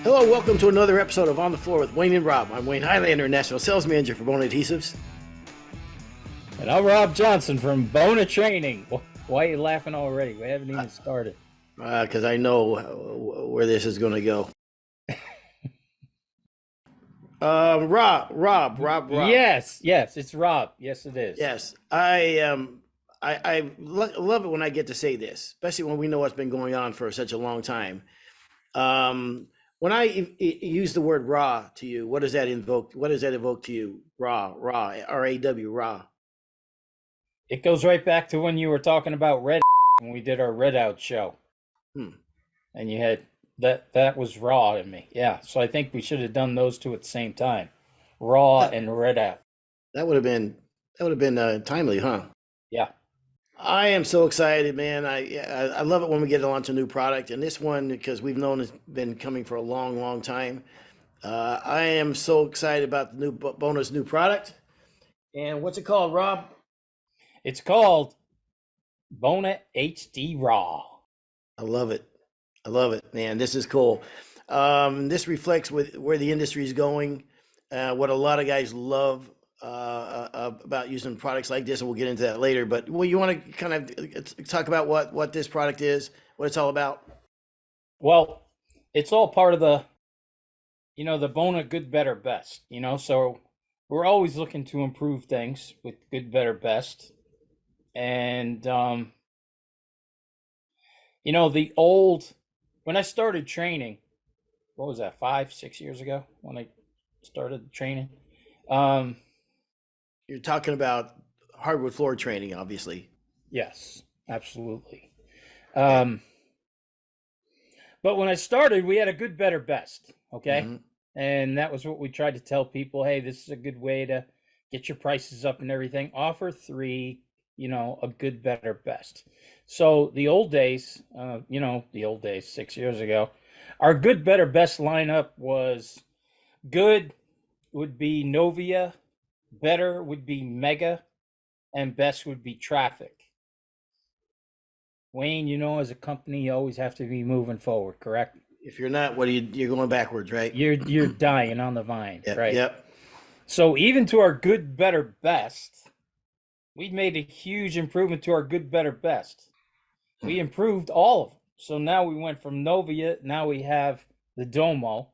Hello, welcome to another episode of On the Floor with Wayne and Rob. I'm Wayne Highlander, National Sales Manager for Bona Adhesives. And I'm Rob Johnson from Bona Training. Why are you laughing already? We haven't even started. Because I know where this is going to go. Rob. Yes, it's Rob. Yes, it is. Yes, I love it when I get to say this, especially when we know what's been going on for such a long time. When I use the word raw to you, what does that invoke? What does that evoke to you? Raw, R-A-W, raw. It goes right back to when you were talking about red when we did our red out show. And you had that was raw in me. Yeah. So I think we should have done those two at the same time. Raw and red out. That would have been timely, huh? Yeah. I am so excited, man. I love it when we get to launch a new product, and this one, because we've known it's been coming for a long time. I am so excited about the new Bona's new product. And what's it called, Rob? It's called Bona HD RAW. I love it, man. This is cool. This reflects where the industry is going, what a lot of guys love about using products like this, and we'll get into that later. But you want to kind of talk about what this product is, what it's all about? Well, it's all part of the Bona good, better, best, so we're always looking to improve things with good, better, best. And, when I started training, what was that, 5-6 years ago when I started training? You're talking about hardwood floor training, obviously. Yes, absolutely. But when I started, we had a good, better, best. Okay. Mm-hmm. And that was what we tried to tell people. Hey, this is a good way to get your prices up and everything. Offer 3, a good, better, best. So the old days, 6 years ago, our good, better, best lineup was good would be Novia, better would be Mega, and best would be Traffic. Wayne, as a company, you always have to be moving forward, correct? If you're not, you're going backwards, right? You're dying on the vine, yep, right? Yep. So even to our good, better, best, we've made a huge improvement to our good, better, best. We improved all of them. So now we went from Novia, now we have the Domo,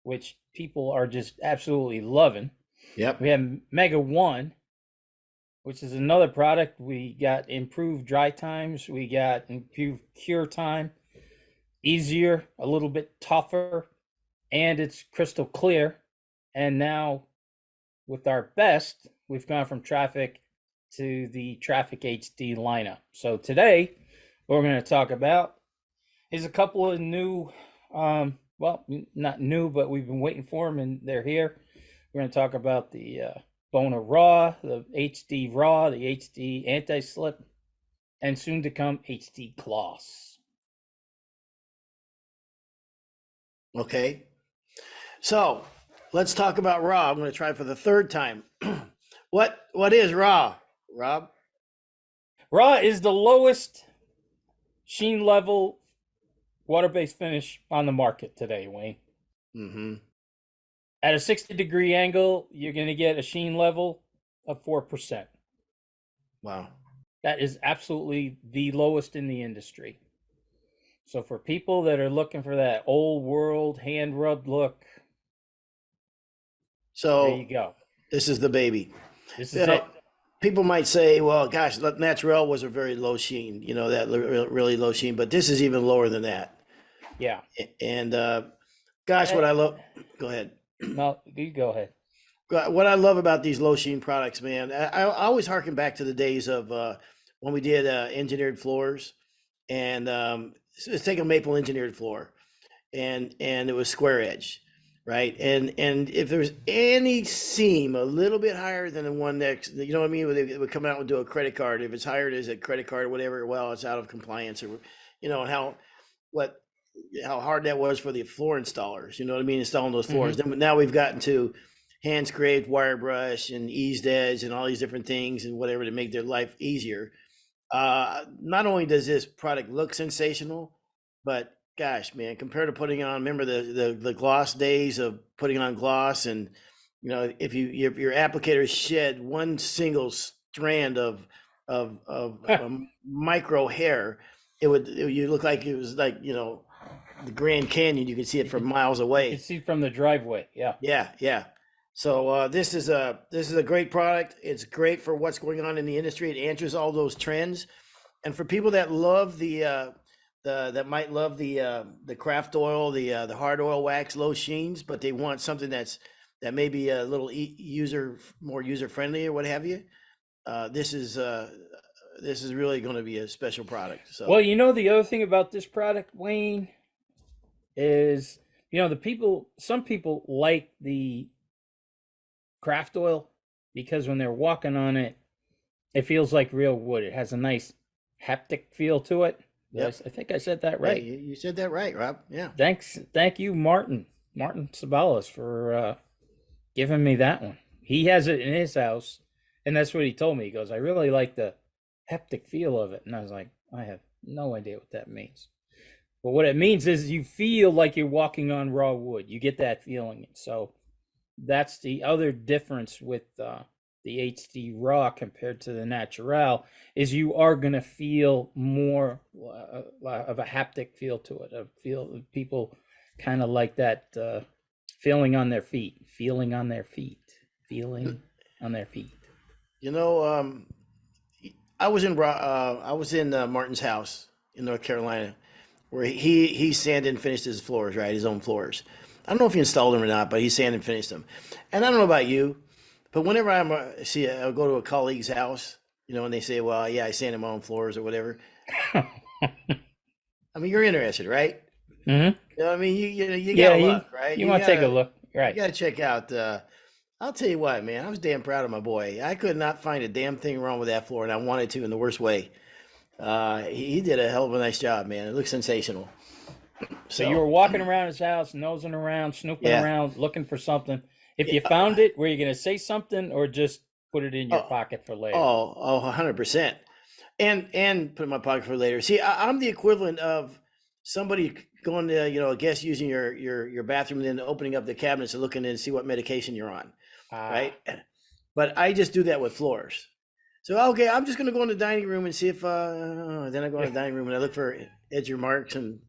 which people are just absolutely loving. Yep. We have Mega 1, which is another product. We got improved dry times. We got improved cure time, easier, a little bit tougher, and it's crystal clear. And now with our best, we've gone from Traffic to the Traffic HD lineup. So today, what we're going to talk about is a couple of new, not new, but we've been waiting for them, and they're here. We're going to talk about the Bona RAW, the HD RAW, the HD anti-slip, and soon to come HD Gloss. Okay. So let's talk about RAW. I'm going to try for the third time. What is RAW, Rob? RAW is the lowest sheen level water-based finish on the market today, Wayne. Mm-hmm. At a 60-degree angle, you're going to get a sheen level of 4%. Wow. That is absolutely the lowest in the industry. So for people that are looking for that old world hand-rubbed look, so there you go. This is the baby. This is it. People might say, well, gosh, Naturel was a very low sheen, that really low sheen, but this is even lower than that. Yeah. And what I love, go ahead. No, you go ahead. What I love about these low sheen products, man, I always harken back to the days of when we did engineered floors, and let's take a maple engineered floor, and it was square edge, right? And if there's any seam a little bit higher than the one next, you know what I mean? It would come out and do a credit card. If it's higher as a credit card or whatever, well, it's out of compliance, or how hard that was for the floor installers, you know what I mean, installing those floors. Mm-hmm. Then now we've gotten to hand scraped wire brush and eased edge and all these different things and whatever to make their life easier. Not only does this product look sensational, but gosh, man, compared to putting on, remember the gloss days of putting on gloss, and if your applicator shed one single strand of micro hair, you look like it was like the Grand Canyon. You could see it from miles You can away. see from the driveway. Yeah. Yeah, yeah. So this is a great product. It's great for what's going on in the industry. It answers all those trends, and for people that love that might love the craft oil, the hard oil wax, low sheens, but they want something that may be a little more user friendly or what have you. This is really going to be a special product. So Well, the other thing about this product, Wayne, is some people like the craft oil because when they're walking on it, it feels like real wood. It has a nice haptic feel to it. yep, I think I said that yeah, right. you said that right, Rob. Yeah. Thank you, Martin Sabalas, for giving me that one. He has it in his house, and that's what he told me. He goes, "I really like the haptic feel of it," and I was like, "I have no idea what that means." But what it means is you feel like you're walking on raw wood. You get that feeling. So that's the other difference with the HD RAW compared to the Natural is you are going to feel more of a haptic feel to it. A feel people kind of like that feeling on their feet, feeling on their feet, feeling on their feet. I was in Martin's house in North Carolina, where he sanded and finished his floors, right? His own floors. I don't know if he installed them or not, but he sanded and finished them. And I don't know about you, but whenever I'll go to a colleague's house, and they say, "Well, yeah, I sanded my own floors or whatever." I mean, you're interested, right? Mm-hmm. I mean, you Yeah, gotta look, right? you want to take a look, You right? gotta check out. I'll tell you what, man. I was damn proud of my boy. I could not find a damn thing wrong with that floor, and I wanted to in the worst way. He did a hell of a nice job, man. It looks sensational. So you So were walking around his house, nosing around, snooping yeah, around, looking for something. If yeah. you found it, were you going to say something or just put it in your Oh, pocket for later? 100%. And put in my pocket for later. See, I'm the equivalent of somebody going to, a guest using your bathroom and then opening up the cabinets and looking in and see what medication you're on, Ah, right? But I just do that with floors. So okay, I'm just gonna go in the dining room and see if then I go in the dining room and I look for edge marks, and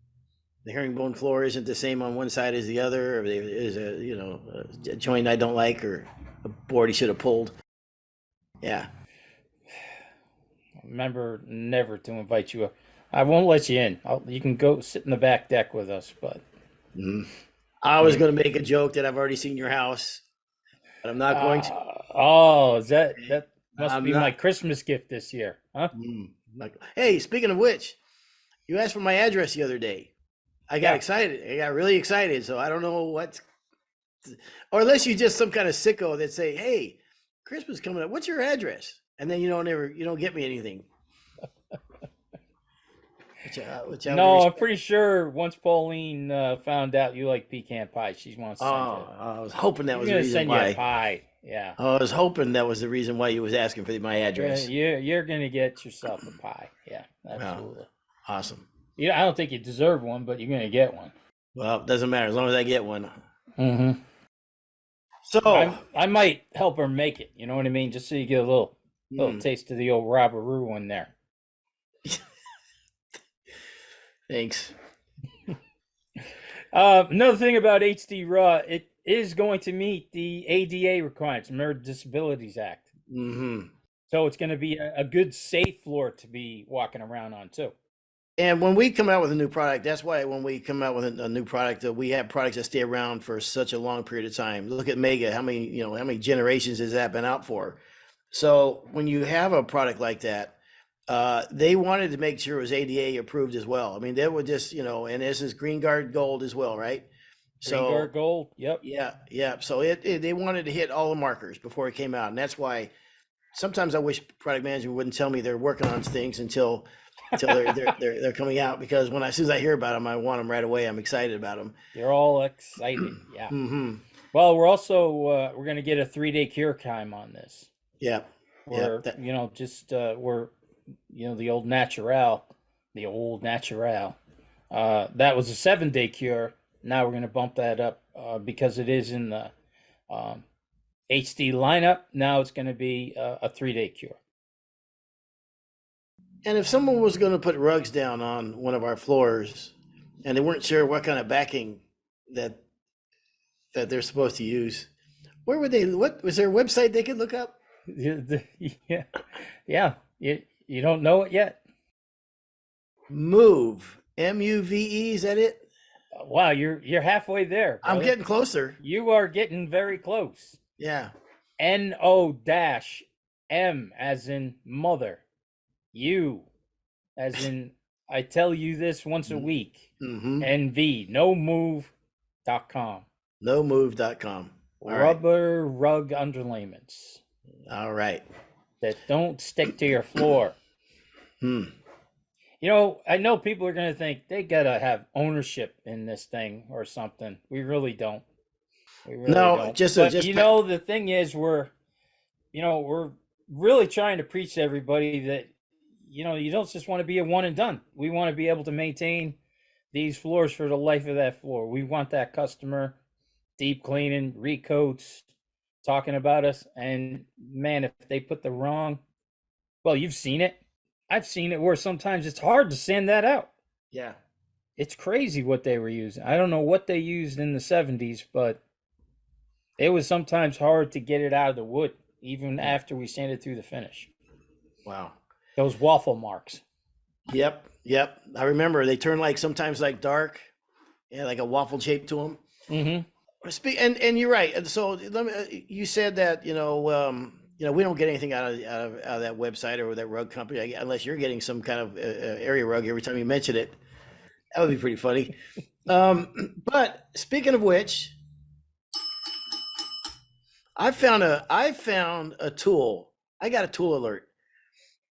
the herringbone floor isn't the same on one side as the other, or there is a joint I don't like, or a board he should have pulled. Yeah. remember never to invite you. I won't let you in. You can go sit in the back deck with us, but Mhm. I was going to make a joke that I've already seen your house, but I'm not going to. oh, is that must I'm be my not. Christmas gift this year, huh? Hey, speaking of which, you asked for my address the other day. I got Yeah. excited. I got really excited. So I don't know or unless you just some kind of sicko that say, "Hey, Christmas coming up. What's your address?" And then you don't get me anything. Which I would No, I'm respect. pretty sure once Pauline found out you like pecan pie, she wants to send you. Oh, I was hoping that She's was the gonna reason send you a why. pie. Yeah. I was hoping that was the reason why you was asking for my Yeah, address. you're gonna get yourself a pie. Yeah, Wow, absolutely. awesome. Yeah, I don't think you deserve one, but you're gonna get one. Well, it doesn't matter as long as I get one. Mm-hmm. So, I might help her make it. You know what I mean? Just so you get a little hmm, taste of the old Robberoo in there. thanks. Another thing about HD RAW, it is going to meet the ADA requirements, American Disabilities Act. Hmm. So it's going to be a good, safe floor to be walking around on too. And when we come out with a new product, that's why when we come out with a new product, we have products that stay around for such a long period of time. Look at Mega. How many generations has that been out for? So when you have a product like that, they wanted to make sure it was ADA approved as well. I mean, they were just, and this is Green Guard Gold as well, right? Green Guard So Gold. Yep. yeah, yeah. So they wanted to hit all the markers before it came out, and that's why sometimes I wish product management wouldn't tell me they're working on things until they're coming out, because as soon as I hear about them, I want them right away. I'm excited about them. You're all excited. Yeah. Hmm. Well, we're also we're going to get a 3-day cure time on this. Yeah, yeah. Where just we're the old natural That was a 7-day cure. Now we're going to bump that up because it is in the um, HD lineup. Now it's going to be a 3-day cure. And if someone was going to put rugs down on one of our floors and they weren't sure what kind of backing that they're supposed to use, where would they, what was there a website they could look up? Yeah, yeah. You don't know it yet. Move, MUVE, is that it? Wow, you're halfway there, I'm brother. getting closer. You are getting very close. Yeah. NO-M as in mother. U as in I tell you this once a week. Mm-hmm. NV, nomove.com. Nomove.com. Rubber rug underlayments All right. that don't stick to your floor. Hmm. You know, I know people are going to think they got to have ownership in this thing or something. We really don't. We really No, don't. just But just you know, the thing is, we're really trying to preach to everybody that, you know, you don't just want to be a one and done. We want to be able to maintain these floors for the life of that floor. We want that customer deep cleaning, recoats, talking about us. And man, if they put the wrong, well, you've seen it. I've seen it where sometimes it's hard to sand that out. yeah. It's crazy what they were using. I don't know what they used in the 70s, but it was sometimes hard to get it out of the wood, even after we sanded through the finish. Wow. Those waffle marks. Yep. Yep. I remember they turn like sometimes like dark, yeah, like a waffle shape to them. Mm-hmm. And you're right. And so let me. You said that you know we don't get anything out of that website or that rug company unless you're getting some kind of area rug every time you mention it. That would be pretty funny. But speaking of which, I found a tool. I got a tool alert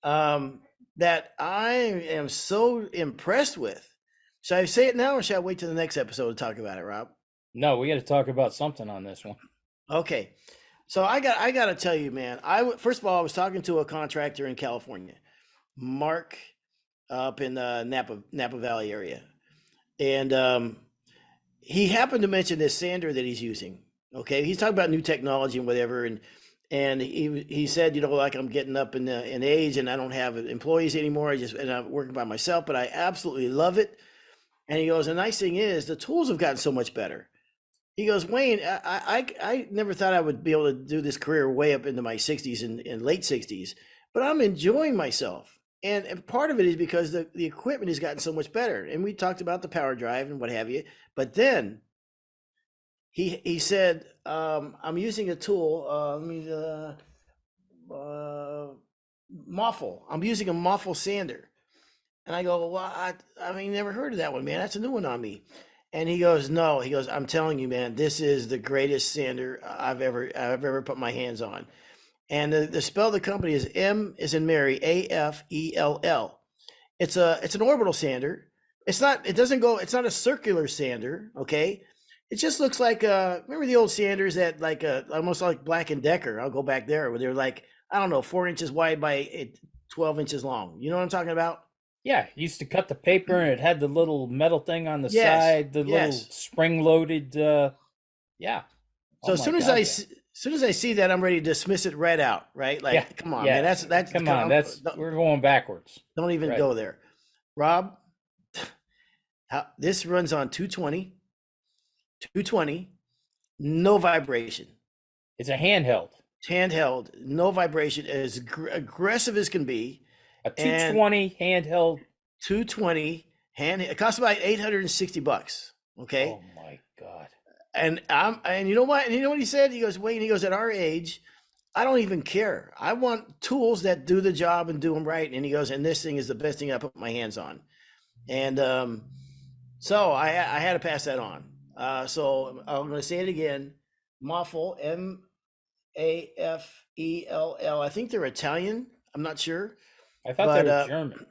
that I am so impressed with. Should I say it now, or should I wait till the next episode to talk about it, Rob? No, we got to talk about something on this one. Okay, so I got to tell you, man. First of all, I was talking to a contractor in California, Mark, up in Napa Valley area, and he happened to mention this sander that he's using. Okay, he's talking about new technology and whatever, and he said, you know, like I'm getting up in age and I don't have employees anymore. And I'm working by myself, but I absolutely love it. And he goes, the nice thing is the tools have gotten so much better. He goes, Wayne, I never thought I would be able to do this career way up into my 60s and late 60s, but I'm enjoying myself. And part of it is because the equipment has gotten so much better. And we talked about the power drive and what have you. But then he said, I'm using a tool. Moffle. I'm using a Moffle sander. And I go, well, I mean, never heard of that one, man. That's a new one on me. And he goes, no. He goes, I'm telling you, man, this is the greatest sander I've ever put my hands on. And the spell of the company is M as in Mary, AFELL. It's an orbital sander. It's not a circular sander, okay? It just looks like remember the old sanders that like almost like Black and Decker. I'll go back there where they're like, I don't know, 4 inches wide by 12 inches long. You know what I'm talking about? Yeah, used to cut the paper and it had the little metal thing on the Yes, side, the little yes. spring-loaded. Yeah. So Oh as my soon as God, I yeah. as soon as I see that, I'm ready to dismiss it right out, right? Like, Yeah, come on, yeah. man. That's Come on, we're going backwards. don't even Right. go there. Rob, this runs on 220, no vibration. It's a handheld. Handheld, no vibration, as aggressive as can be. A And 220 handheld. 220 it costs about $860. Okay. Oh my God. And you know what? And you know what he said? He goes, Wayne, he goes, at our age, I don't even care. I want tools that do the job and do them right. And he goes, and this thing is the best thing I put my hands on. And so I had to pass that on. So I'm going to say it again. Moffle, MAFELL. I think they're Italian. I'm not sure. I thought But they were German.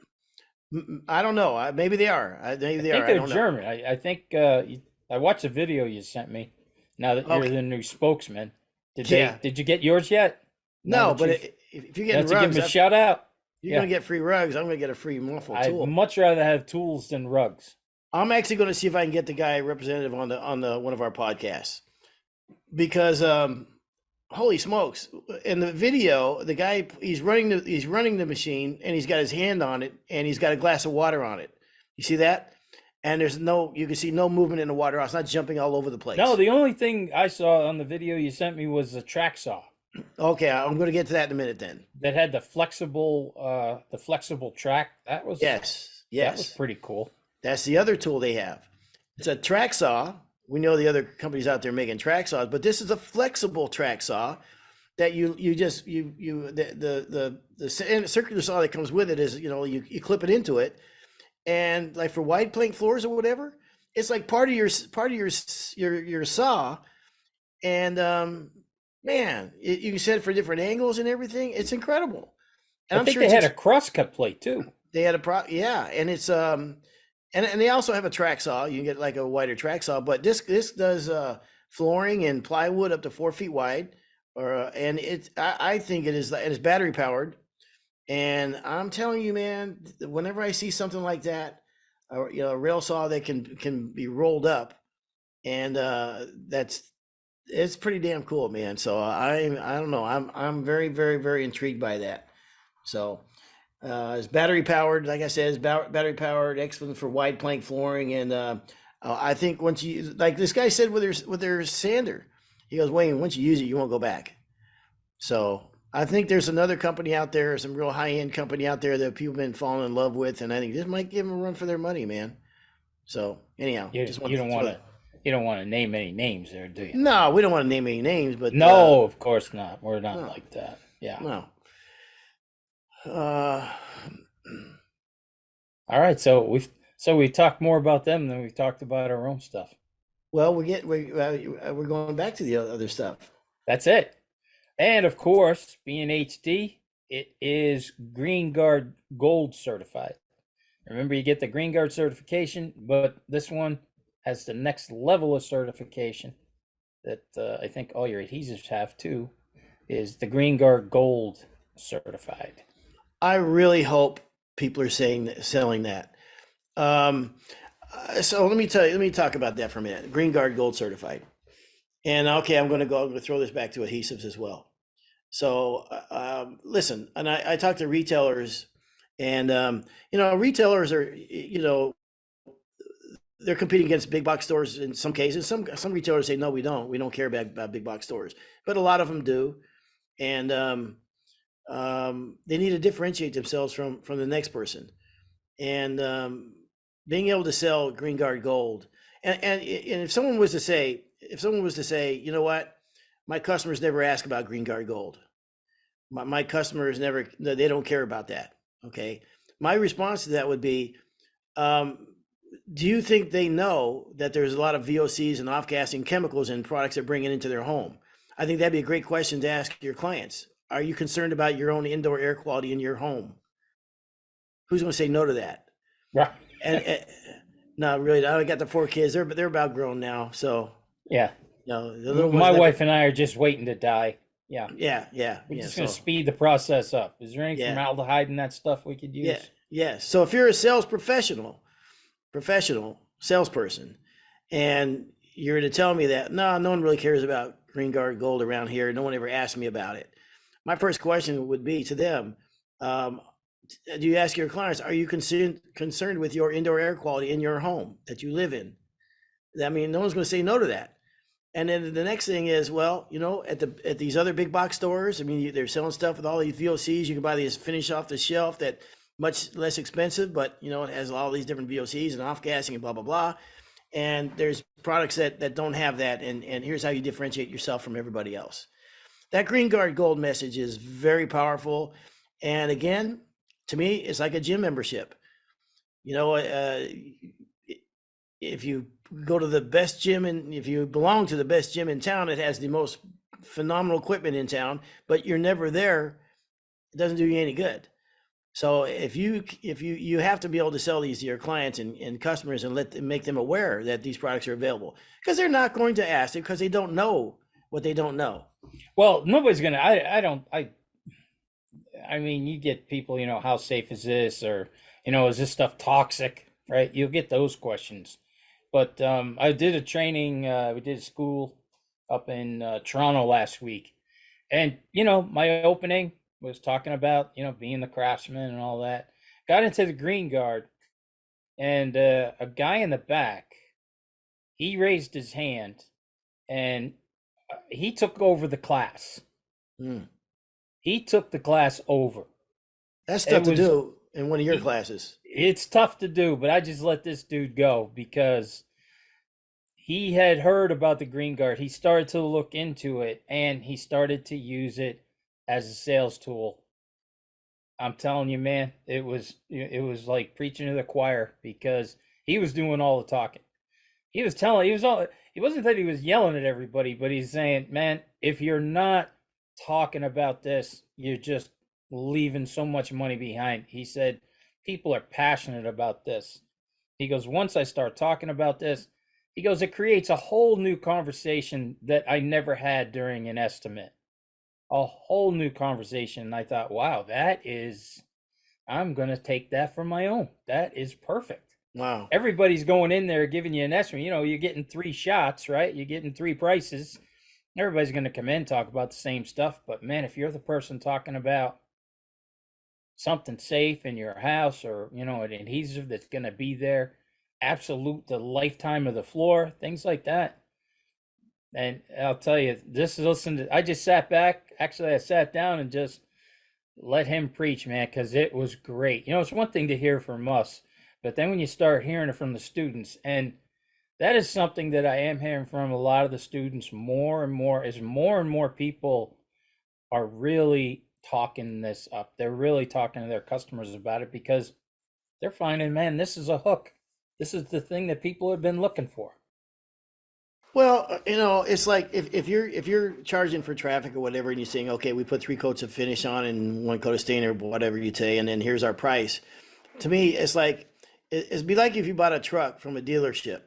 I don't know. Maybe they are. Maybe they I think are. I they're don't know. German. I think I watched a video you sent me. Now that you're Okay. the new spokesman, Yeah. did you get yours yet? No, Now that but you've- if you're you getting have to give rugs, them a shout out. you're Yeah. going to get free rugs. I'm going to get a free Moffle I'd tool. much rather have tools than rugs. I'm actually going to see if I can get the guy representative on the one of our podcasts because holy smokes! In the video, the guy he's running the machine and he's got his hand on it and he's got a glass of water on it. You see that? And you can see no movement in the water. It's not jumping all over the place. No, the only thing I saw on the video you sent me was a track saw. Okay, I'm going to get to that in a minute then. That had the flexible track. That was Yes. That was pretty cool. That's the other tool they have. It's a track saw. We know the other companies out there making track saws, but this is a flexible track saw that the circular saw that comes with it is, you clip it into it, and like for wide plank floors or whatever, it's like part of your saw, and man, you can set it for different angles and everything. It's incredible. And I think they had a crosscut plate too. They had and it's and they also have a track saw. You can get like a wider track saw, but this does flooring and plywood up to 4 feet wide, and I think it's battery powered. And I'm telling you, man, whenever I see something like that, a rail saw that can be rolled up, and it's pretty damn cool, man. So I don't know, I'm very, very, very intrigued by that. So it's battery powered, like I said, it's battery powered, excellent for wide plank flooring, and I think once you, like this guy said with their sander, he goes, Wayne, once you use it, you won't go back. So I think there's another company out there, some real high-end company out there that people have been falling in love with, and I think this might give them a run for their money, man. So anyhow, you don't want to name any names there, do you? No, we don't want to name any names, but no, of course not. We're not like that. Yeah. No. All right, so we talked more about them than we talked about our own stuff. Well, we're going back to the other stuff. That's it. And of course, being HD, it is Green Guard Gold certified. Remember, you get the Green Guard certification, but this one has the next level of certification that I think all your adhesives have too, is the Green Guard Gold certified. I really hope people are selling that. So let me talk about that for a minute. Green Guard Gold certified. And okay, I'm going to throw this back to adhesives as well. So listen, and I talk to retailers, and retailers are, they're competing against big box stores in some cases. Some retailers say, no, we don't care about big box stores, but a lot of them do, and they need to differentiate themselves from the next person, and being able to sell Green Guard Gold, and if someone was to say, you know what, my customers never ask about Green Guard Gold. My customers they don't care about that. Okay. My response to that would be, do you think they know that there's a lot of VOCs and off-gassing chemicals in products they're bringing into their home? I think that'd be a great question to ask your clients. Are you concerned about your own indoor air quality in your home? Who's going to say no to that? Right. And no, really, I got the 4 kids. They're about grown now. So yeah. No, my wife and I are just waiting to die. Yeah. We're just going to speed the process up. Is there any formaldehyde in that stuff we could use? Yeah. So if you're a sales professional salesperson, and you're to tell me that, no one really cares about Green Guard Gold around here. No one ever asked me about it. My first question would be to them, do you ask your clients, are you concerned with your indoor air quality in your home that you live in? I mean, no one's going to say no to that. And then the next thing is, well, at these other big box stores, I mean, they're selling stuff with all these VOCs. You can buy these finish off the shelf that much less expensive, but it has all these different VOCs and off gassing and blah, blah, blah. And there's products that don't have that. And here's how you differentiate yourself from everybody else. That Green Guard Gold message is very powerful. And again, to me, it's like a gym membership. If you go to the best gym, and if you belong to the best gym in town, it has the most phenomenal equipment in town, but you're never there, it doesn't do you any good. So if you have to be able to sell these to your clients and customers and make them aware that these products are available, because they're not going to ask it because they don't know what they don't know. Well, nobody's gonna. I mean, you get people. How safe is this, or is this stuff toxic? right? You'll get those questions. But I did a training, we did a school up in Toronto last week. And, my opening was talking about, being the craftsman and all that. Got into the green guard, and a guy in the back, he raised his hand, and he took over the class. Mm. He took the class over. That's It tough to was, do in one of your he, classes. it's tough to do, but I just let this dude go because he had heard about the green guard. He started to look into it, and he started to use it as a sales tool. I'm telling you, man, it was like preaching to the choir because he was doing all the talking. He wasn't that he was yelling at everybody, but he's saying, man, if you're not talking about this, you're just leaving so much money behind. He said, people are passionate about this. He goes, once I start talking about this, he goes, it creates a whole new conversation that I never had during an estimate. A whole new conversation. And I thought, wow, I'm going to take that for my own. That is perfect. Wow. Everybody's going in there giving you an estimate. You're getting 3 shots, right? You're getting 3 prices. Everybody's going to come in, talk about the same stuff. But man, if you're the person talking about something safe in your house, or, an adhesive that's going to be there, absolute the lifetime of the floor, things like that. And I'll tell you, I just sat back. Actually, I sat down and just let him preach, man, because it was great. It's one thing to hear from us, but then when you start hearing it from the students, and that is something that I am hearing from a lot of the students more and more, is more and more people are really talking this up. They're really talking to their customers about it because they're finding, man, this is a hook. This is the thing that people have been looking for. Well, it's like if you're charging for traffic or whatever, and you're saying, okay, we put 3 coats of finish on and 1 coat of stain or whatever you say, and then here's our price. To me, it's like it'd be like if you bought a truck from a dealership,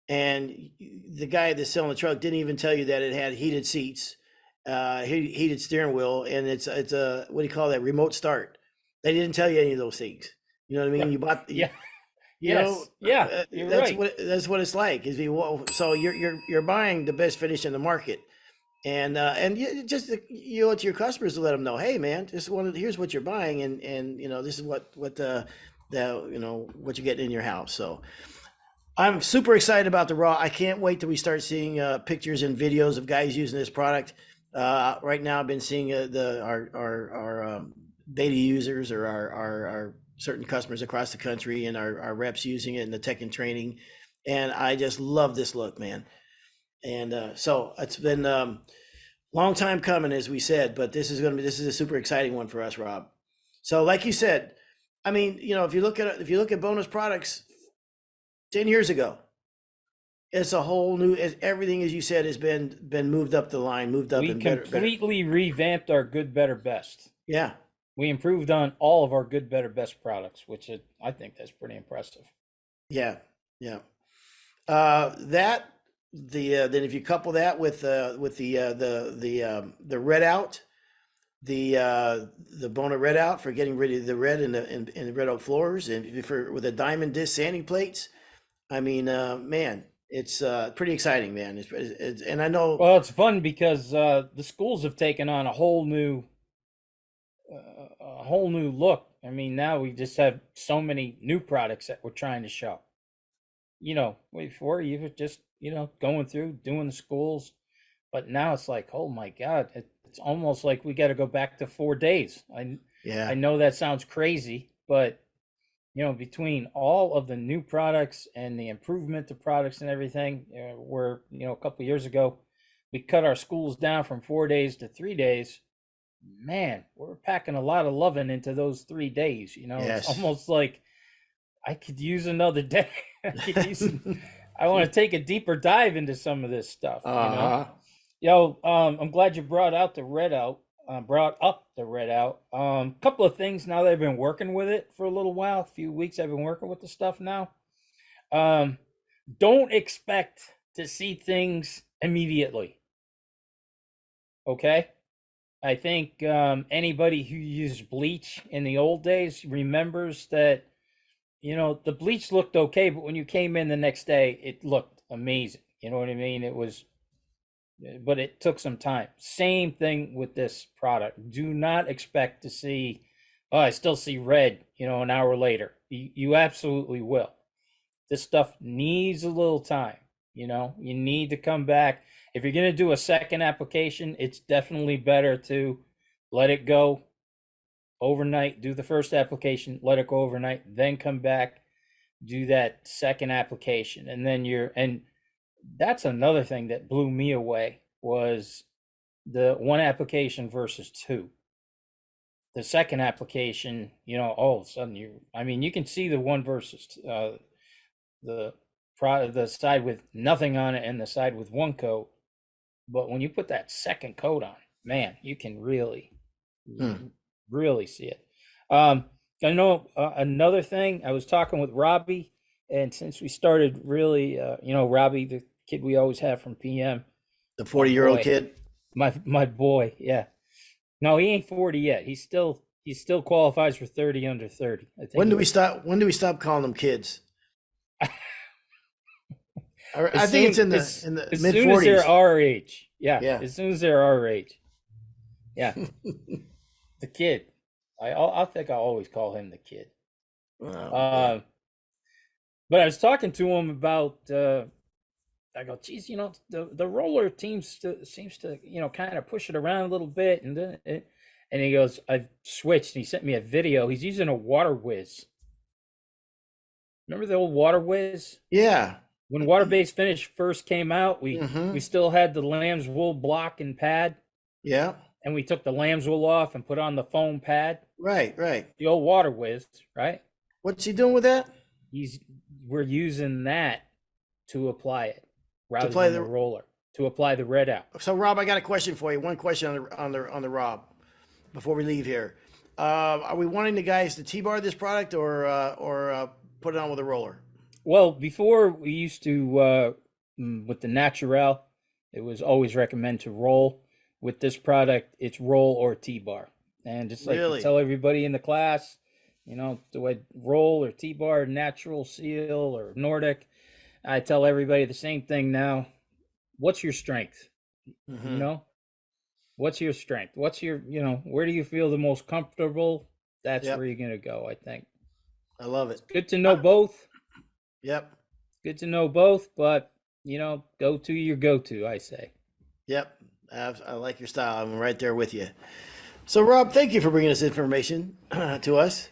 and the guy that's selling the truck didn't even tell you that it had heated seats, heated steering wheel, and it's a, what do you call that, remote start. They didn't tell you any of those things. You know what I mean? Yeah. You bought Yeah. you know, Yes. Yeah. You're that's right. what it's like. So you're buying the best finish in the market, and you owe it to your customers to let them know, hey man, here's what you're buying, and this is what what you're getting in your house. So I'm super excited about the raw. I can't wait till we start seeing pictures and videos of guys using this product. Right now, I've been seeing our beta users, or our certain customers across the country, and our reps using it in the tech and training, and I just love this look, man. And so it's been long time coming, as we said, but this is a super exciting one for us, Rob. So, like you said, I mean, if you look at Bona's products 10 years ago, it's a whole new, everything, as you said, has been moved up the line, moved up We and better. completely revamped our good, better, best. Yeah, We improved on all of our good, better, best products, I think that's pretty impressive. yeah, yeah. That then if you couple that with the red out, the Bona red out for getting rid of the red in the red oak floors, and with the diamond disc sanding plates. I mean, man, it's pretty exciting, man. And I know. Well, it's fun because the schools have taken on a whole new look. I mean, now we just have so many new products that we're trying to show. Before you were just, going through doing the schools, but now it's like, oh my God, it's almost like we got to go back to 4 days. I Yeah, know that sounds crazy, but between all of the new products and the improvement to products and everything, where, a couple of years ago, we cut our schools down from 4 days to 3 days. Man, we're packing a lot of loving into those 3 days. It's yes. almost like I could use another day. I want to take a deeper dive into some of this stuff. Uh-huh. I'm glad you brought up the red out. Couple of things now that I've been working with it for a little while, a few weeks I've been working with the stuff now. Don't expect to see things immediately. Okay? I think anybody who used bleach in the old days remembers that the bleach looked okay, but when you came in the next day, it looked amazing. You know what I mean? But it took some time. Same thing with this product. Do not expect to see, oh, I still see red, an hour later. You absolutely will. This stuff needs a little time. You need to come back. If you're going to do a second application, it's definitely better to let it go overnight, do the first application, let it go overnight, then come back, do that second application. And that's another thing that blew me away was the one application versus two. The second application, all of a sudden you can see the one versus the the side with nothing on it and the side with one coat. But when you put that second coat on, man, you can really, really see it. I know another thing. I was talking with Robbie, and since we started really, Robbie, the kid we always have from PM, The 40-year-old kid. my boy, yeah. No, he ain't 40 yet. He still qualifies for 30 under 30. I think. When do we stop calling them kids? I think it's in the mid 40s. As soon as they're our age. Yeah. Yeah. As soon as they're our age. Yeah. The kid. I think I always call him the kid. Oh, but I was talking to him about I go, geez, the roller team seems to, kind of push it around a little bit, and then and he goes, I've switched. And he sent me a video. He's using a Water Whiz. Remember the old Water Whiz? yeah. When Water Based Finish first came out, we Mhm. we still had the lamb's wool block and pad, Yeah. and we took the lamb's wool off and put on the foam pad, Right. the old Water Whiz, right? What's he doing with that? We're using that to apply it rather apply than the roller to apply the red out. So, Rob, I got a question for you. One question on the Rob before we leave here. Are we wanting the guys to T-bar this product or put it on with a roller? Well, before we used to with the Naturel, it was always recommended to roll. With this product, it's roll or T-bar. And just like Really? to tell everybody in the class, do I roll or T-bar, natural, seal, or Nordic? I tell everybody the same thing now. What's your strength? Mhm. What's your strength? What's your, where do you feel the most comfortable? That's Yep. where you're going to go, I think. I love it. Good to know both. Yep. Good to know both, but, go to your go-to, I say. Yep. I like your style. I'm right there with you. So, Rob, thank you for bringing this information to us.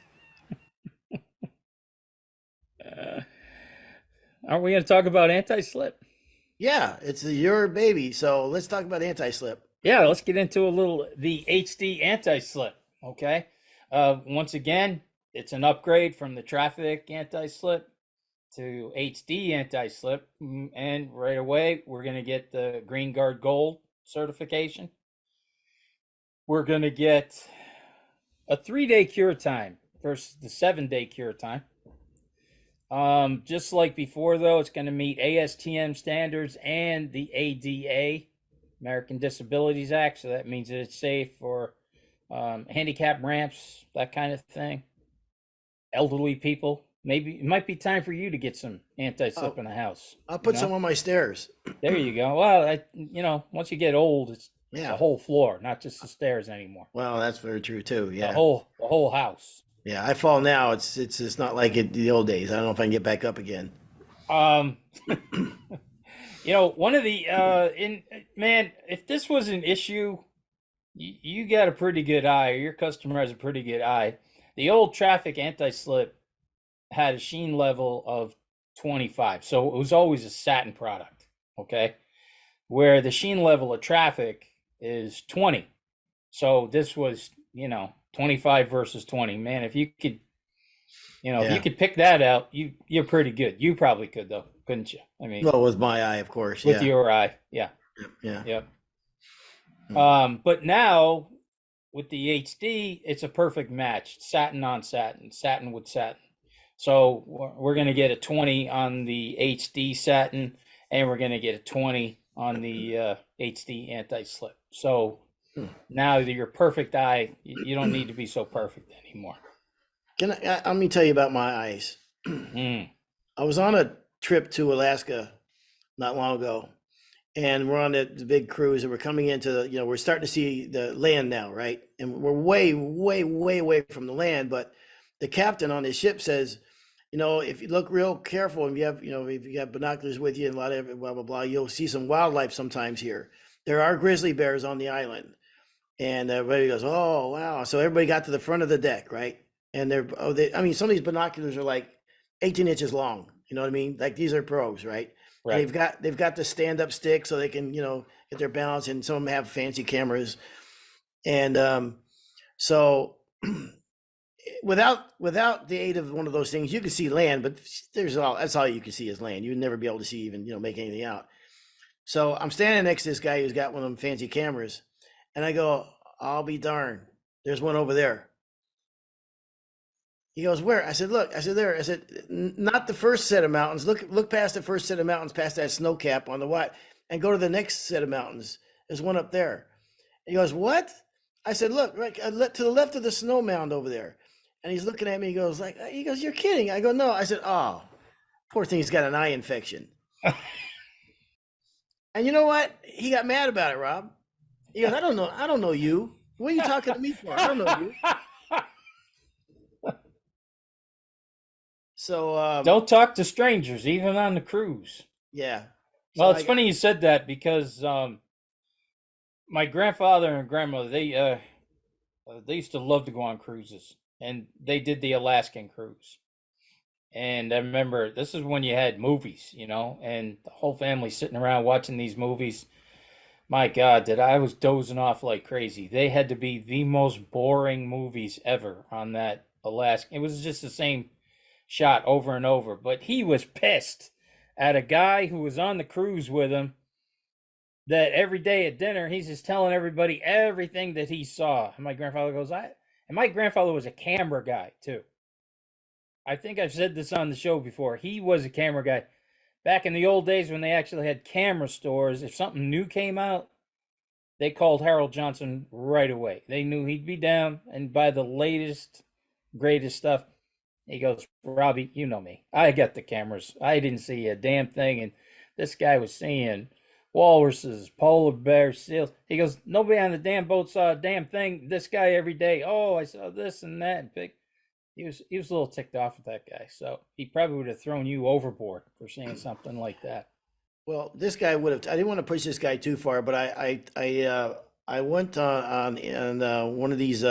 Aren't we going to talk about anti-slip? Yeah, it's your baby. So let's talk about anti-slip. Yeah, let's get into the HD anti-slip. Okay. Once again, it's an upgrade from the Traffic anti-slip to HD anti-slip, and right away we're going to get the Green Guard Gold certification. We're going to get a 3-day cure time versus the 7-day cure time. Just like before, though, it's going to meet ASTM standards and the ADA, American Disabilities Act. So that means that it's safe for handicap ramps, that kind of thing. Elderly people. Maybe it might be time for you to get some anti-slip in the house. I'll put some on my stairs. There you go. Well, once you get old, it's the whole floor, not just the stairs anymore. Well, that's very true too. Yeah. The whole house. Yeah, I fall now. It's not like the old days. I don't know if I can get back up again. One of the man, if this was an issue, you got a pretty good eye, or your customer has a pretty good eye. The old Traffic anti-slip had a sheen level of 25, so it was always a satin product. Okay, where the sheen level of Traffic is 20, so this was 25 versus 20. Man, if you could, if you could pick that out, you're pretty good. You probably could though, couldn't you? I mean, well, with my eye, of course. With your eye, yeah. Yeah. But now with the HD, it's a perfect match. Satin on satin, satin with satin. So we're going to get a 20 on the HD satin, and we're going to get a 20 on the HD anti-slip. So now that your perfect eye, you don't need to be so perfect anymore. Let me tell you about my eyes. Mm. I was on a trip to Alaska not long ago, and we're on the big cruise, and we're coming into the, we're starting to see the land now, right? And we're way, way, way away from the land, but the captain on his ship says, if you look real careful and you have, if you have binoculars with you and a lot of blah, blah, blah, you'll see some wildlife sometimes here. There are grizzly bears on the island. And everybody goes, oh, wow. So everybody got to the front of the deck, right? And some of these binoculars are like 18 inches long. You know what I mean? Like these are pros, right? And Right. they've got the stand up stick so they can, get their balance. And some of them have fancy cameras. And so without the aid of one of those things, you can see land, but that's all you can see is land. You'd never be able to see even, make anything out. So I'm standing next to this guy who's got one of them fancy cameras. And I go, I'll be darned. There's one over there. He goes, where? I said, look. I said, there. I said, not the first set of mountains. Look past the first set of mountains, past that snow cap on the what, and go to the next set of mountains. There's one up there. He goes, what? I said, look, right to the left of the snow mound over there. And he's looking at me. He goes, you're kidding. I go, no. I said, oh, poor thing's got an eye infection. And you know what? He got mad about it, Rob. He goes, I don't know you. What are you talking to me for? I don't know you. So Don't talk to strangers, even on the cruise. yeah. Well, it's funny you said that because my grandfather and grandmother they used to love to go on cruises, and they did the Alaskan cruise. And I remember this is when you had movies, and the whole family sitting around watching these movies. My God, that I was dozing off like crazy. They had to be the most boring movies ever on that Alaska. It was just the same shot over and over. But he was pissed at a guy who was on the cruise with him that every day at dinner, he's just telling everybody everything that he saw. And my grandfather goes, and my grandfather was a camera guy too. I think I've said this on the show before. He was a camera guy. Back in the old days when they actually had camera stores, if something new came out, they called Harold Johnson right away. They knew he'd be down and buy the latest, greatest stuff. He goes, Robbie, you know me. I got the cameras. I didn't see a damn thing. And this guy was seeing walruses, polar bears, seals. He goes, nobody on the damn boat saw a damn thing. This guy every day. Oh, I saw this and that. He was a little ticked off with that guy. So he probably would have thrown you overboard for saying something like that. Well, this guy would have. I didn't want to push this guy too far, but I went on one of these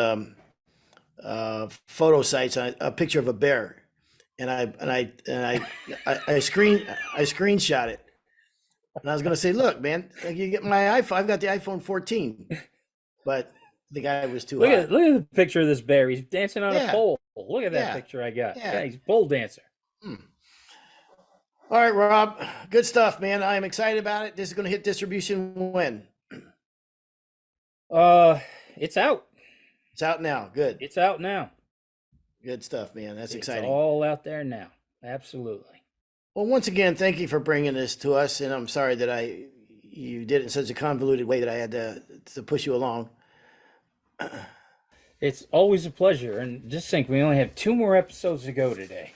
photo sites, a picture of a bear, and I screenshot it, and I was going to say, look, man, you get my iPhone. I've got the iPhone 14, but the guy was too high. Look at the picture of this bear. He's dancing on a pole. Look at that picture I got. Yeah, he's a pole dancer. All right, Rob, good stuff, man. I am excited about it. This is going to hit distribution when? It's out. It's out now. Good. It's out now. Good stuff, man. That's exciting. It's all out there now. Absolutely. Well, once again, thank you for bringing this to us, and I'm sorry that you did it in such a convoluted way that I had to push you along. It's always a pleasure, and just think we only have 2 more episodes to go today.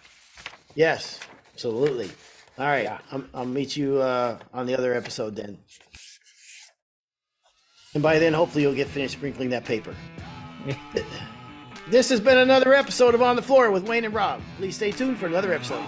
Yes, absolutely. All right, yeah. I'll meet you on the other episode then. And by then, hopefully you'll get finished sprinkling that paper. This has been another episode of On the Floor with Wayne and Rob. Please stay tuned for another episode.